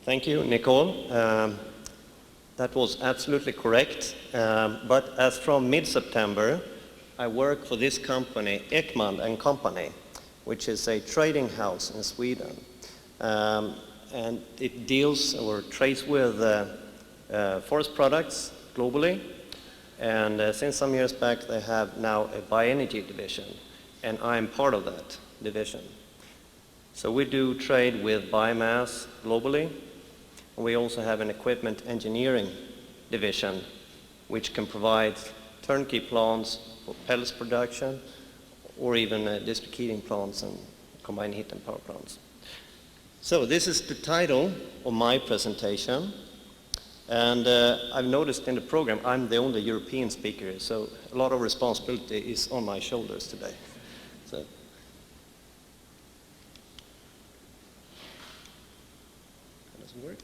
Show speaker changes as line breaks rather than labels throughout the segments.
Thank you, Nicole. That was absolutely correct. But as from mid-September, I work for this company, Ekman and Company, which is a trading house in Sweden. And it deals or trades with forest products globally. And since some years back, they have now a bioenergy division, and I'm part of that division. So we do trade with biomass globally. We also have an equipment engineering division, which can provide turnkey plants for pellets production, or even district heating plants and combined heat and power plants. So this is the title of my presentation. And I've noticed in the program, I'm the only European speaker, so a lot of responsibility is on my shoulders today. So. Does it work?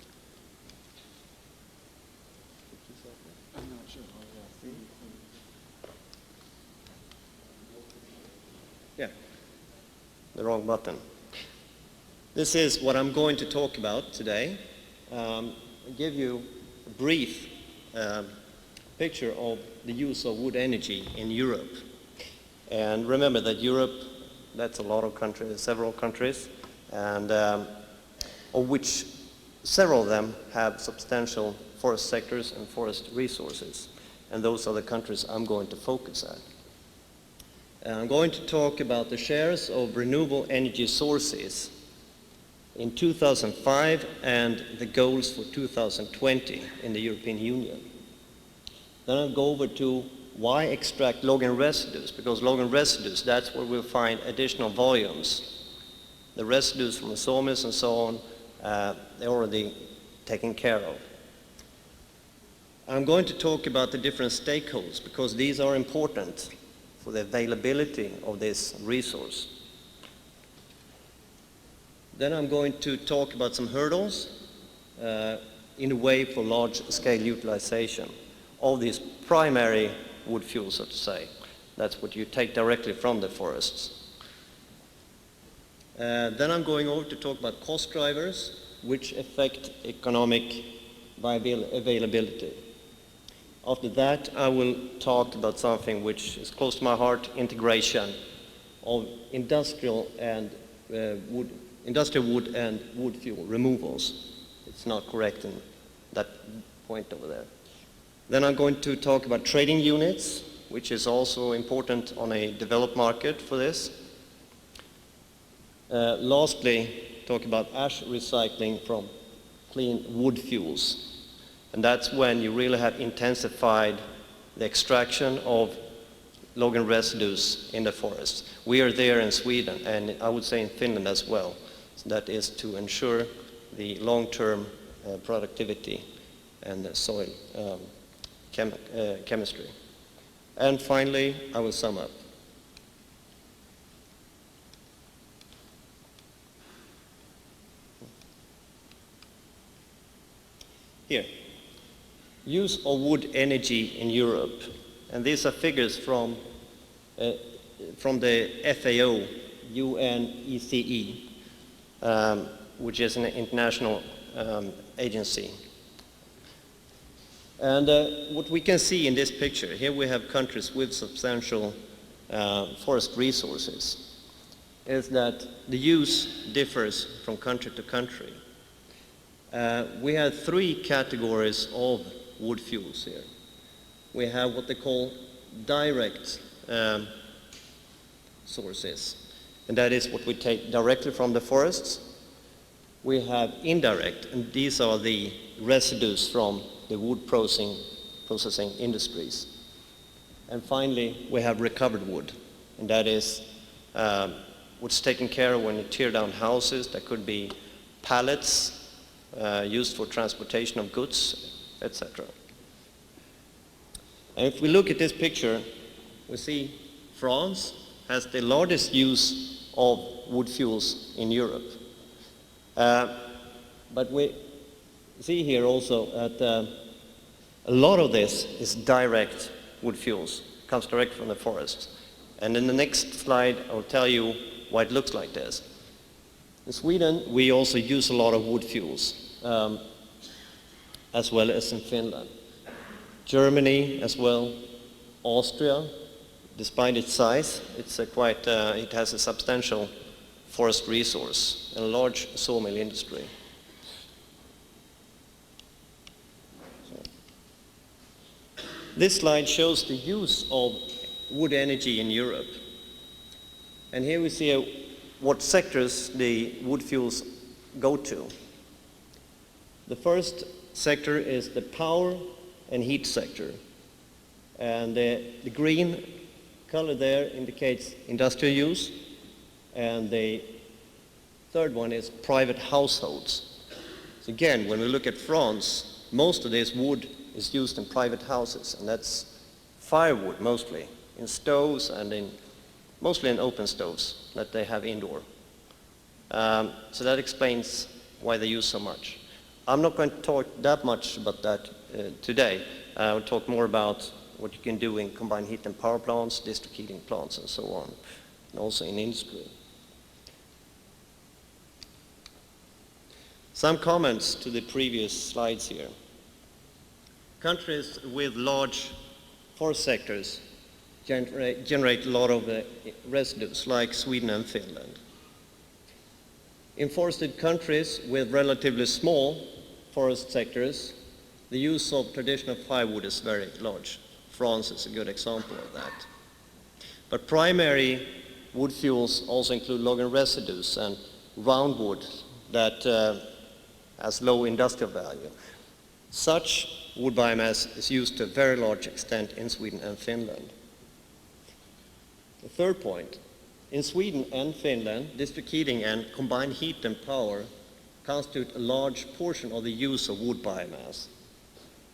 I'm not sure.
Yeah, the wrong button. This is what I'm going to talk about today. I'll give you a brief picture of the use of wood energy in Europe. And remember that Europe, that's a lot of countries, several countries, and of which several of them have substantial forest sectors and forest resources. And those are the countries I'm going to focus on. I'm going to talk about the shares of renewable energy sources in 2005 and the goals for 2020 in the European Union. Then I'll go over to why extract logging residues, because logging residues, that's where we'll find additional volumes. The residues from the sawmills and so on, they're already taken care of. I'm going to talk about the different stakeholders, because these are important for the availability of this resource. Then I'm going to talk about some hurdles in a way for large-scale utilization of these primary wood fuels, so to say. That's what you take directly from the forests. Then I'm going over to talk about cost drivers, which affect economic availability. After that, I will talk about something which is close to my heart, integration of industrial wood and wood fuel removals. It's not correct in that point over there. Then I'm going to talk about trading units, which is also important on a developed market for this. Lastly, talk about ash recycling from clean wood fuels. And that's when you really have intensified the extraction of logging residues in the forests. We are there in Sweden, and I would say in Finland as well. So that is to ensure the long-term productivity and the soil chemistry. And finally, I will sum up. Here, use of wood energy in Europe. And these are figures from the FAO, UNECE, which is an international agency. And what we can see in this picture, here we have countries with substantial forest resources, is that the use differs from country to country. We have three categories of wood fuels here. We have what they call direct sources, and that is what we take directly from the forests. We have indirect, and these are the residues from the wood processing industries. And finally, we have recovered wood, and that is what's taken care of when you tear down houses. That could be pallets used for transportation of goods, etc. And if we look at this picture, we see France has the largest use of wood fuels in Europe. But we see here also that a lot of this is direct wood fuels, comes direct from the forest. And in the next slide, I'll tell you why it looks like this. In Sweden, we also use a lot of wood fuels. as well as in Finland. Germany as well, Austria, despite its size, it has a substantial forest resource and a large sawmill industry. This slide shows the use of wood energy in Europe. And here we see what sectors the wood fuels go to. The first sector is the power and heat sector. And the green color there indicates industrial use. And the third one is private households. So again, when we look at France, most of this wood is used in private houses, and that's firewood mostly, in stoves and mostly in open stoves that they have indoor. So that explains why they use so much. I'm not going to talk that much about that today. I'll talk more about what you can do in combined heat and power plants, district heating plants, and so on, and also in industry. Some comments to the previous slides here. Countries with large forest sectors generate a lot of residues, like Sweden and Finland. In forested countries with relatively small forest sectors, the use of traditional firewood is very large. France is a good example of that. But primary wood fuels also include logging residues and roundwood that has low industrial value. Such wood biomass is used to a very large extent in Sweden and Finland. The third point, in Sweden and Finland, district heating and combined heat and power constitute a large portion of the use of wood biomass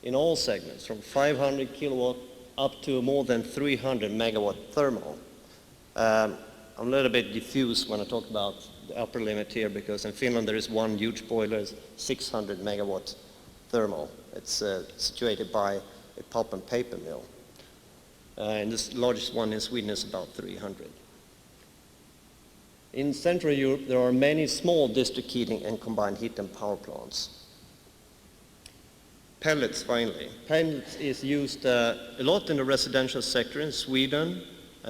in all segments, from 500 kilowatt up to more than 300 megawatt thermal. I'm a little bit diffuse when I talk about the upper limit here, because in Finland there is one huge boiler, 600 megawatt thermal. It's situated by a pulp and paper mill. And this largest one in Sweden is about 300. In Central Europe, there are many small district heating and combined heat and power plants. Pellets, finally. Pellets is used a lot in the residential sector in Sweden,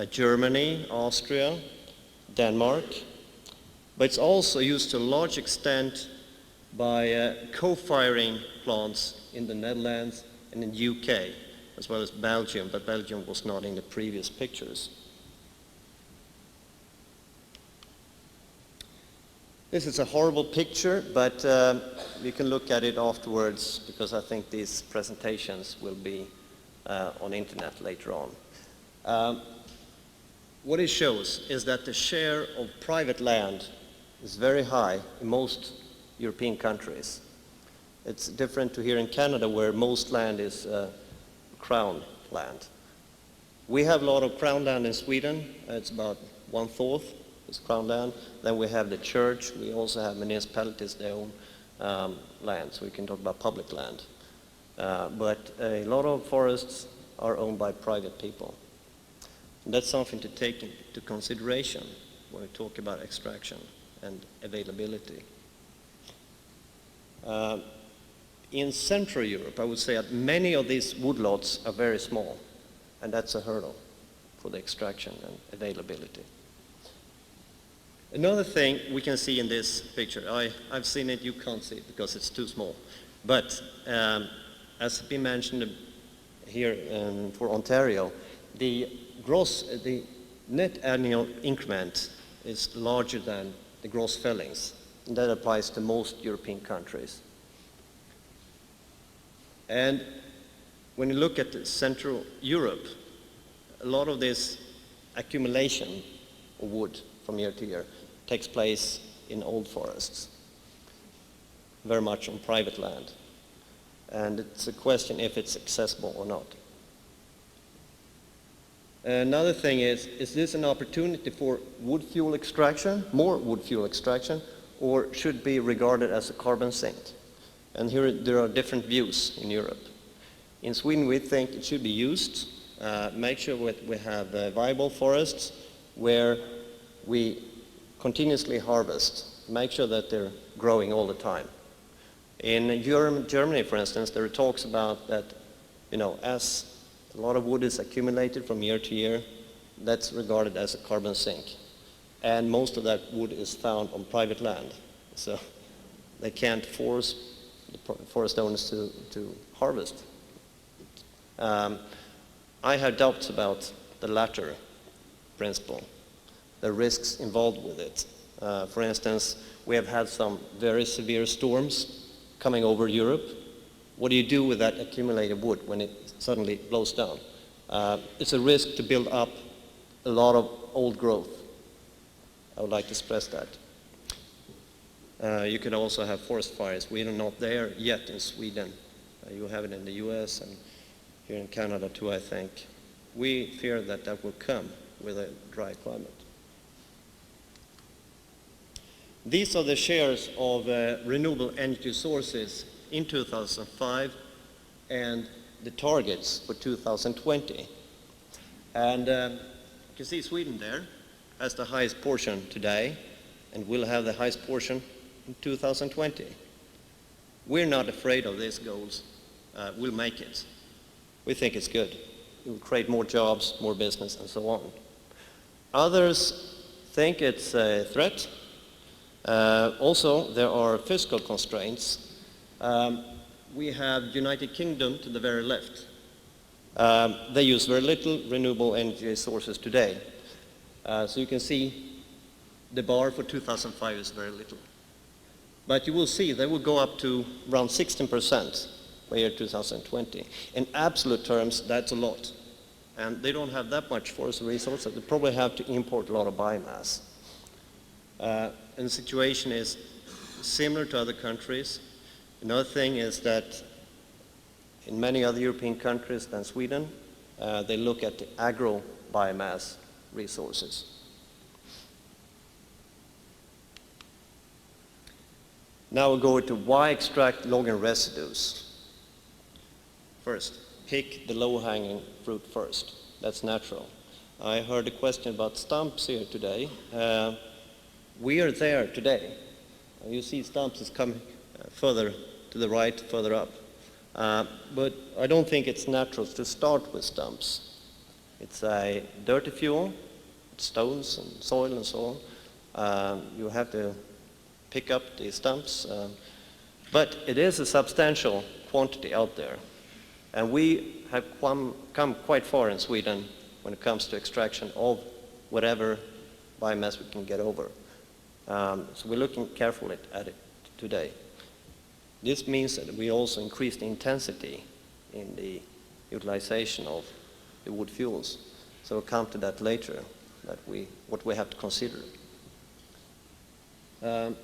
Germany, Austria, Denmark. But it's also used to a large extent by co-firing plants in the Netherlands and in the UK, as well as Belgium, but Belgium was not in the previous pictures. This is a horrible picture, but you can look at it afterwards, because I think these presentations will be on the internet later on. What it shows is that the share of private land is very high in most European countries. It's different to here in Canada, where most land is crown land. We have a lot of crown land in Sweden. It's about 1/4 is crown land. Then we have the church. We also have municipalities, their own land, so we can talk about public land. But a lot of forests are owned by private people. And that's something to take into consideration when we talk about extraction and availability. In Central Europe, I would say that many of these woodlots are very small, and that's a hurdle for the extraction and availability. Another thing we can see in this picture, I've seen it, you can't see it because it's too small, but as has been mentioned here for Ontario, the net annual increment is larger than the gross fellings, and that applies to most European countries. And when you look at Central Europe, a lot of this accumulation of wood from year to year takes place in old forests, very much on private land. And it's a question if it's accessible or not. Another thing is this an opportunity for wood fuel extraction, more wood fuel extraction, or should be regarded as a carbon sink? And here there are different views in Europe. In Sweden, we think it should be used. Make sure we have viable forests where we continuously harvest. Make sure that they're growing all the time. In Germany, for instance, there are talks about that, as a lot of wood is accumulated from year to year, that's regarded as a carbon sink. And most of that wood is found on private land. So they can't force the forest owners to harvest. I have doubts about the latter principle, the risks involved with it. For instance, we have had some very severe storms coming over Europe. What do you do with that accumulated wood when it suddenly blows down? It's a risk to build up a lot of old growth. I would like to stress that. You could also have forest fires. We are not there yet in Sweden. You have it in the US and here in Canada too, I think. We fear that that will come with a dry climate. These are the shares of renewable energy sources in 2005 and the targets for 2020. And you can see Sweden there has the highest portion today and will have the highest portion in 2020. We're not afraid of these goals. We'll make it. We think it's good. It will create more jobs, more business, and so on. Others think it's a threat. Also, there are fiscal constraints. We have United Kingdom to the very left. They use very little renewable energy sources today. So you can see the bar for 2005 is very little. But you will see they will go up to around 16% by year 2020. In absolute terms, that's a lot. And they don't have that much forest resources. They probably have to import a lot of biomass. And the situation is similar to other countries. Another thing is that in many other European countries than Sweden, they look at the agro biomass resources. Now we'll go to why extract logging residues. First, pick the low-hanging fruit first. That's natural. I heard a question about stumps here today. We are there today. You see stumps is coming further to the right, further up. But I don't think it's natural to start with stumps. It's a dirty fuel, stones and soil and so on. You have to pick up the stumps. But it is a substantial quantity out there. And we have come quite far in Sweden when it comes to extraction of whatever biomass we can get over. So we're looking carefully at it today. This means that we also increase the intensity in the utilization of the wood fuels. So we'll come to that later, what we have to consider. When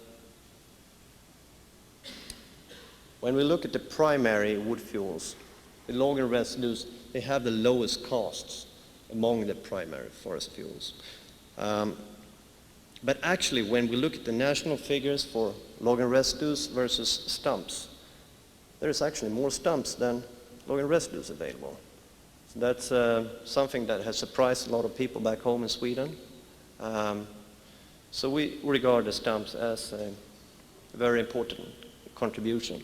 we look at the primary wood fuels, the logging residues, they have the lowest costs among the primary forest fuels. But actually, when we look at the national figures for logging residues versus stumps, there's actually more stumps than logging residues available. So that's something that has surprised a lot of people back home in Sweden. So we regard the stumps as a very important contribution.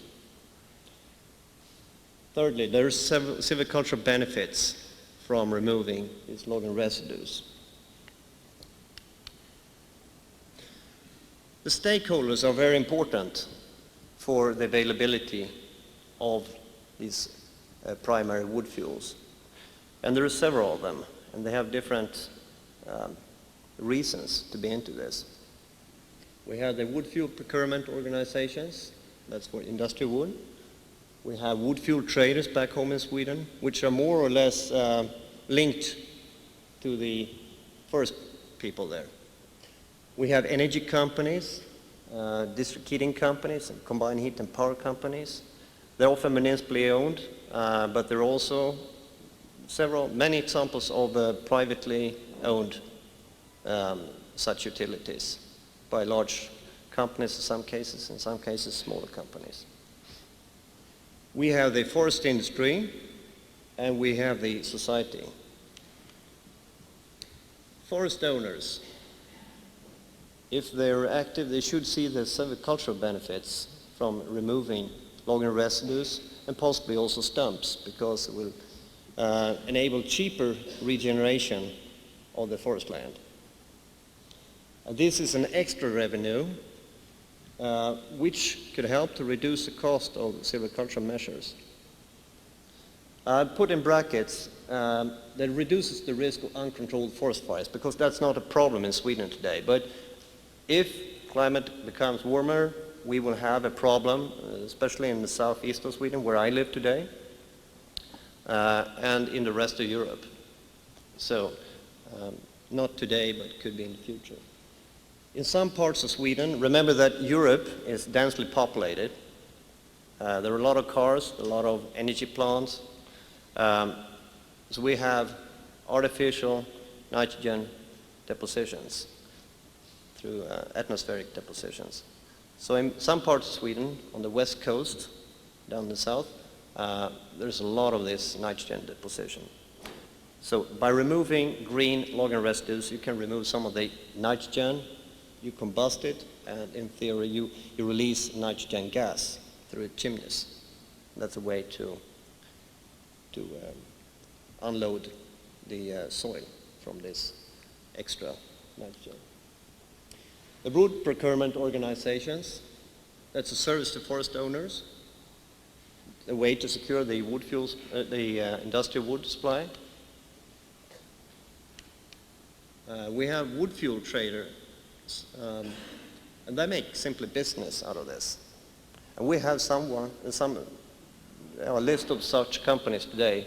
Thirdly, there are several silvicultural benefits from removing these logging residues. The stakeholders are very important for the availability of these primary wood fuels. And there are several of them, and they have different reasons to be into this. We have the wood fuel procurement organizations, that's for industrial wood. We have wood fuel traders back home in Sweden, which are more or less linked to the forest people there. We have energy companies, district heating companies, and combined heat and power companies. They're often municipally owned, but there are also many examples of privately owned such utilities by large companies in some cases smaller companies. We have the forest industry and we have the society. Forest owners, if they're active, they should see the silvicultural benefits from removing logging residues, and possibly also stumps, because it will enable cheaper regeneration of the forest land. This is an extra revenue which could help to reduce the cost of silvicultural measures. I put in brackets that reduces the risk of uncontrolled forest fires, because that's not a problem in Sweden today. But if climate becomes warmer, we will have a problem, especially in the southeast of Sweden, where I live today, and in the rest of Europe. So, not today, but could be in the future. In some parts of Sweden, remember that Europe is densely populated. There are a lot of cars, a lot of energy plants. So we have artificial nitrogen depositions through atmospheric depositions. So in some parts of Sweden, on the west coast, down the south, there's a lot of this nitrogen deposition. So by removing green logging residues, you can remove some of the nitrogen, you combust it, and in theory you release nitrogen gas through chimneys. That's a way to unload the soil from this extra nitrogen. The wood procurement organizations, that's a service to forest owners, a way to secure the wood fuels, the industrial wood supply. We have wood fuel traders, and they make simply business out of this. And we have a list of such companies today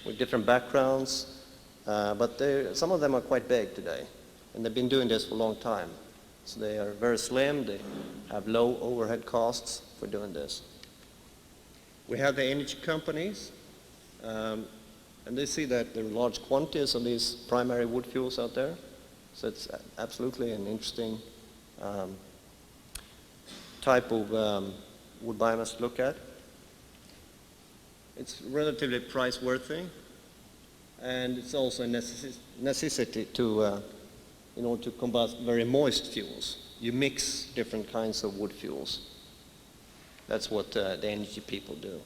with different backgrounds, but some of them are quite big today, and they've been doing this for a long time. So they are very slim, they have low overhead costs for doing this. We have the energy companies, and they see that there are large quantities of these primary wood fuels out there, so it's absolutely an interesting type of wood biomass to look at. It's relatively price-worthy, and it's also a necessity to, in order to combust very moist fuels. You mix different kinds of wood fuels. That's what the energy people do.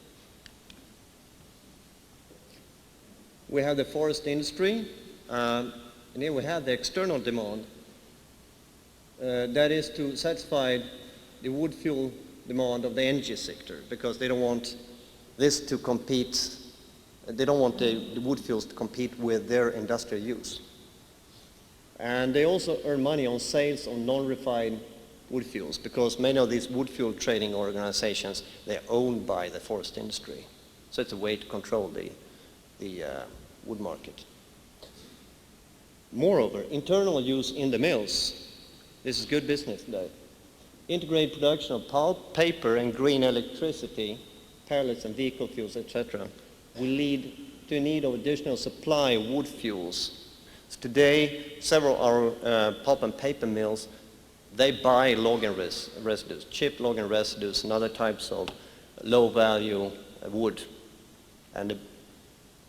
We have the forest industry, and here we have the external demand. That is to satisfy the wood fuel demand of the energy sector, because they don't want this to compete, they don't want the wood fuels to compete with their industrial use. And they also earn money on sales of non-refined wood fuels, because many of these wood fuel trading organizations, they're owned by the forest industry. So it's a way to control the wood market. Moreover, internal use in the mills, this is good business today. Integrated production of pulp, paper, and green electricity, pellets and vehicle fuels, etc., will lead to a need of additional supply of wood fuels. So today, several of our pulp and paper mills, they buy logging residues, chipped logging residues, and other types of low-value wood, and they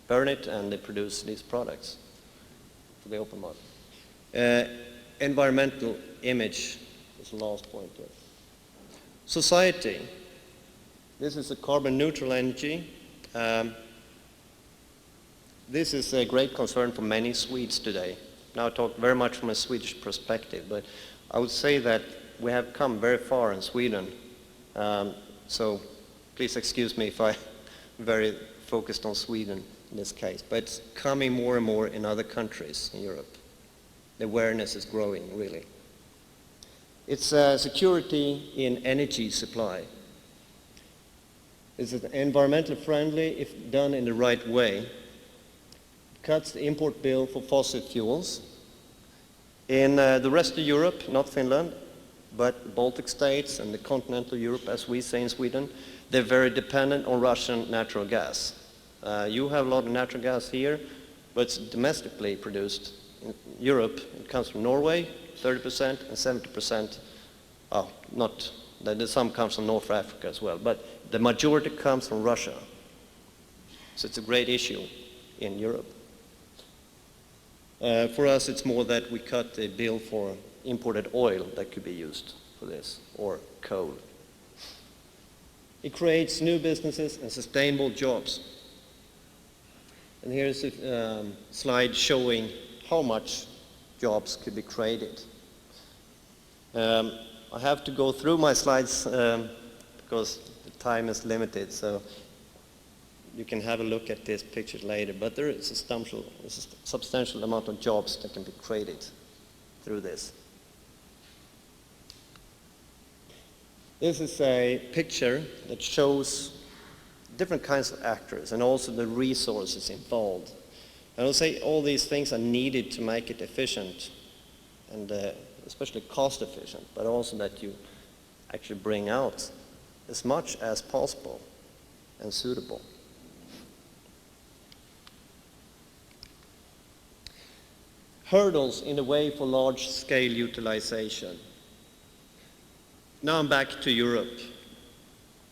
burn it and they produce these products for the open market. Environmental image is the last point here. Society. This is a carbon-neutral energy. This is a great concern for many Swedes today. Now I talk very much from a Swedish perspective, but I would say that we have come very far in Sweden. So please excuse me if I'm very focused on Sweden in this case, but it's coming more and more in other countries in Europe. The awareness is growing, really. It's security in energy supply. It's environmentally friendly if done in the right way. It cuts the import bill for fossil fuels. In the rest of Europe, not Finland, but the Baltic states and the continental Europe, as we say in Sweden, they're very dependent on Russian natural gas. You have a lot of natural gas here, but it's domestically produced. In Europe, it comes from Norway, 30%, and 70%, some comes from North Africa as well, but the majority comes from Russia. So it's a great issue in Europe. For us, it's more that we cut the bill for imported oil that could be used for this, or coal. It creates new businesses and sustainable jobs. And here's a slide showing how much jobs could be created. I have to go through my slides because the time is limited, so you can have a look at this picture later, but there is a substantial amount of jobs that can be created through this. This is a picture that shows different kinds of actors and also the resources involved. I will say all these things are needed to make it efficient and especially cost efficient, but also that you actually bring out as much as possible and suitable. Hurdles in the way for large-scale utilization. Now I'm back to Europe,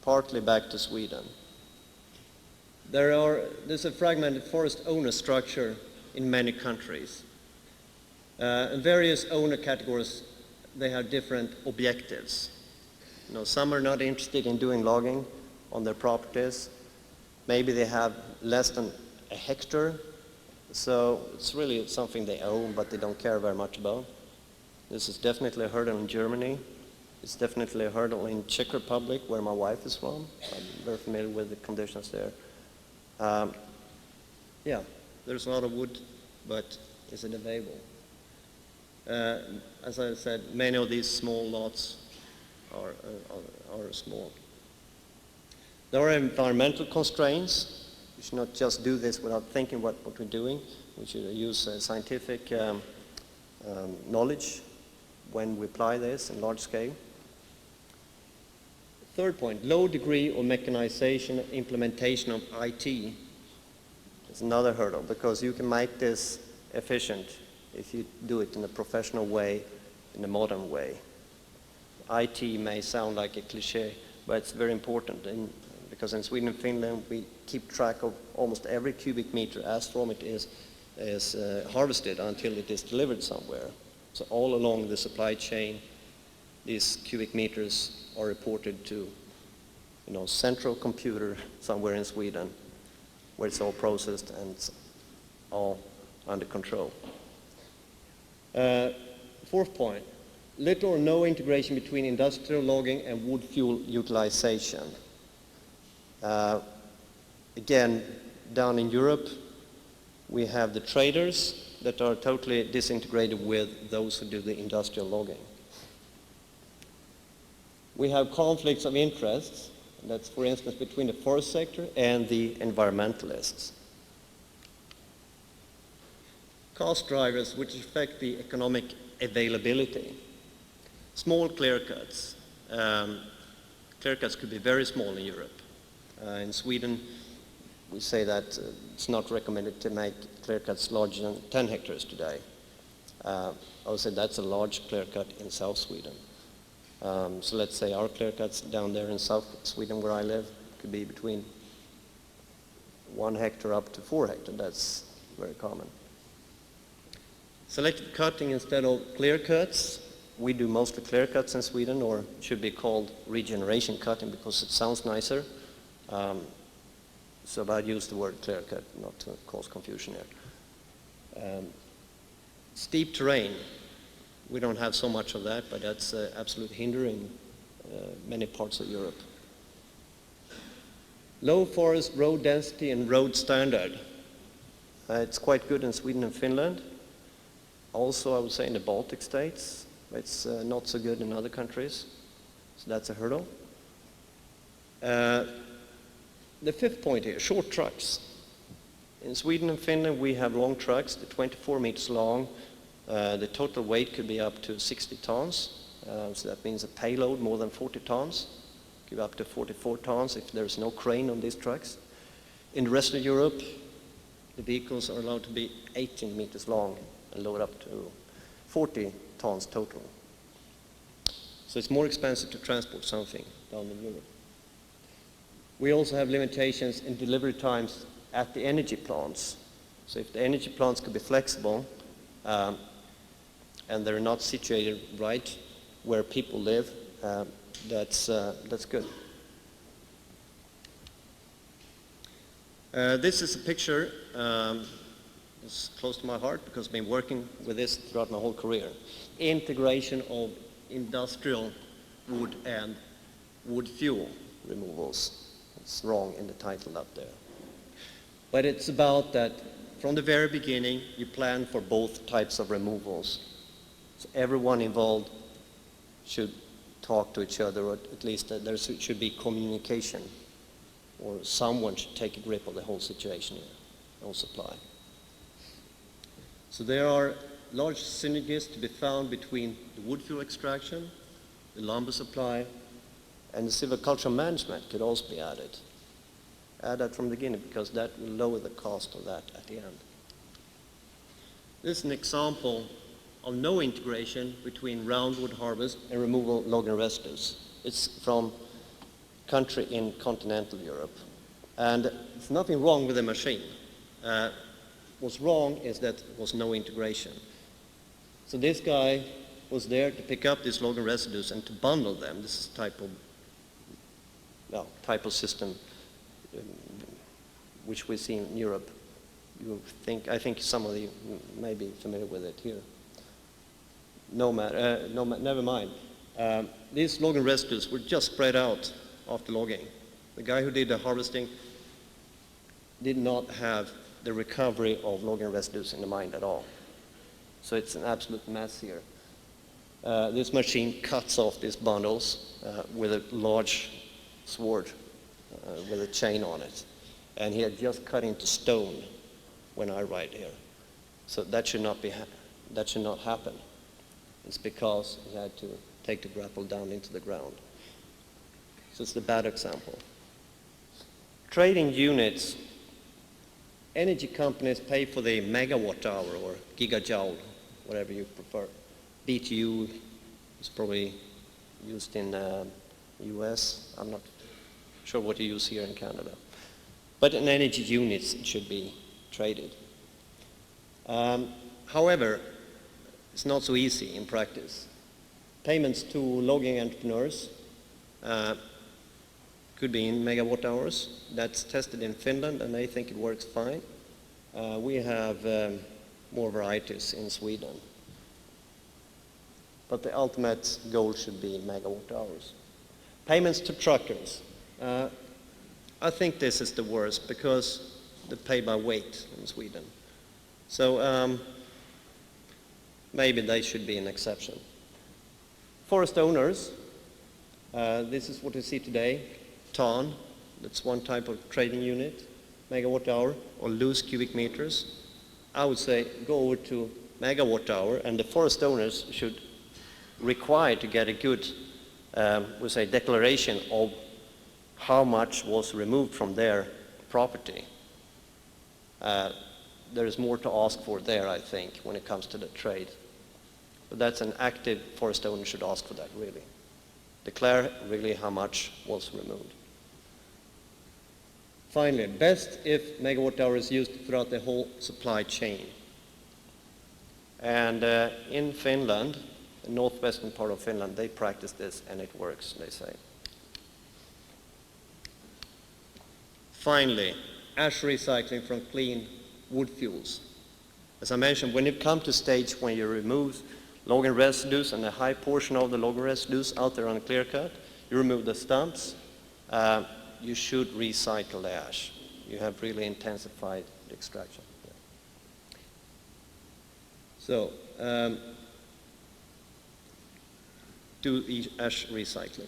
partly back to Sweden. There's a fragmented forest owner structure in many countries. And various owner categories, they have different objectives. You know, some are not interested in doing logging on their properties. Maybe they have less than a hectare, so it's really something they own but they don't care very much about. This is definitely a hurdle in Germany. It's definitely a hurdle in Czech Republic, where my wife is from. I'm very familiar with the conditions there. Yeah, there's a lot of wood, but is it available? As I said, many of these small lots are small. There are environmental constraints. We should not just do this without thinking what we're doing. We should use scientific knowledge when we apply this in large scale. Third point, low degree of mechanization and implementation of IT is another hurdle, because you can make this efficient if you do it in a professional way, in a modern way. IT may sound like a cliche, but it's very important, because in Sweden and Finland we keep track of almost every cubic meter as from it is harvested until it is delivered somewhere. So all along the supply chain, these cubic meters are reported to, central computer somewhere in Sweden, where it's all processed and it's all under control. Fourth point, little or no integration between industrial logging and wood fuel utilization. Again, down in Europe, we have the traders that are totally disintegrated with those who do the industrial logging. We have conflicts of interests, that's for instance between the forest sector and the environmentalists. Cost drivers which affect the economic availability. Small clear cuts. Clear cuts could be very small in Europe. In Sweden, we say that it's not recommended to make clear cuts larger than 10 hectares today. I would say that's a large clear cut in South Sweden. So let's say our clear cuts down there in South Sweden where I live could be between 1 hectare up to 4 hectares. That's very common. Selective cutting instead of clear cuts. We do mostly clear cuts in Sweden, or it should be called regeneration cutting because it sounds nicer. So I'd use the word clear cut, not to cause confusion here. Steep terrain. We don't have so much of that, but that's absolutely hindering many parts of Europe. Low forest road density and road standard. It's quite good in Sweden and Finland. Also, I would say in the Baltic states. It's not so good in other countries. So that's a hurdle. The fifth point here, short trucks. In Sweden and Finland, we have long trucks, they're 24 meters long. The total weight could be up to 60 tons. So that means a payload more than 40 tons. Could be up to 44 tons if there's no crane on these trucks. In the rest of Europe, the vehicles are allowed to be 18 meters long and load up to 40 tons total. So it's more expensive to transport something down in Europe. We also have limitations in delivery times at the energy plants. So if the energy plants could be flexible and they're not situated right where people live, that's good. This is a picture, it's close to my heart because I've been working with this throughout my whole career. Integration of industrial wood and wood fuel removals. It's wrong in the title up there. But it's about that from the very beginning you plan for both types of removals. So everyone involved should talk to each other, or at least there should be communication, or someone should take a grip of the whole situation here, whole supply. So there are large synergies to be found between the wood fuel extraction, the lumber supply, and the silvicultural management could also be added. Add that from the beginning because that will lower the cost of that at the end. This is an example of no integration between roundwood harvest and removal of logging residues. It's from country in continental Europe. And there's nothing wrong with the machine. What's wrong is that there was no integration. So this guy was there to pick up these logging residues and to bundle them. This is type of system which we see in Europe. I think some of you may be familiar with it here. Never mind. These logging residues were just spread out after logging. The guy who did the harvesting did not have the recovery of logging residues in the mind at all. So it's an absolute mess here. This machine cuts off these bundles with a large sword with a chain on it. And he had just cut into stone when I arrived here. So that should not happen. It's because he had to take the grapple down into the ground. So it's the bad example. Trading units. Energy companies pay for the megawatt hour or gigajoule, whatever you prefer. BTU is probably used in the US. I'm not sure what you use here in Canada. But in energy units, it should be traded. However, it's not so easy in practice. Payments to logging entrepreneurs could be in megawatt hours. That's tested in Finland, and they think it works fine. We have more varieties in Sweden. But the ultimate goal should be megawatt hours. Payments to truckers. I think this is the worst because they pay by weight in Sweden. So maybe they should be an exception. Forest owners, this is what you see today. Ton, that's one type of trading unit, megawatt hour, or loose cubic meters. I would say go over to megawatt hour, and the forest owners should require to get a good declaration of how much was removed from their property. There is more to ask for there, I think, when it comes to the trade. But that's an active forest owner should ask for that, really. Declare really how much was removed. Finally, best if megawatt hour is used throughout the whole supply chain. And in Finland, the northwestern part of Finland, they practice this and it works, they say. Finally, ash recycling from clean wood fuels. As I mentioned, when you come to stage when you remove logging residues and a high portion of the logging residues out there on a clear cut, you remove the stumps, you should recycle the ash. You have really intensified the extraction. Yeah. So, do ash recycling.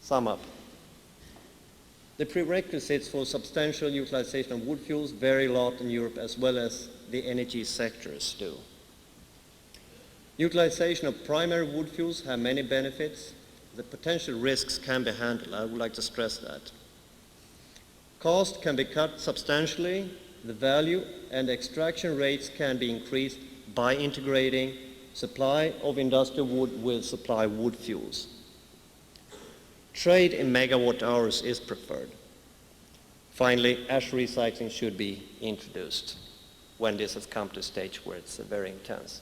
Sum up. The prerequisites for substantial utilization of wood fuels vary a lot in Europe as well as the energy sectors do. Utilization of primary wood fuels have many benefits. The potential risks can be handled. I would like to stress that. Cost can be cut substantially. The value and extraction rates can be increased by integrating supply of industrial wood with supply wood fuels. Trade in megawatt hours is preferred. Finally, ash recycling should be introduced when this has come to a stage where it's very intense.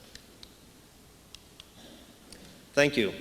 Thank you.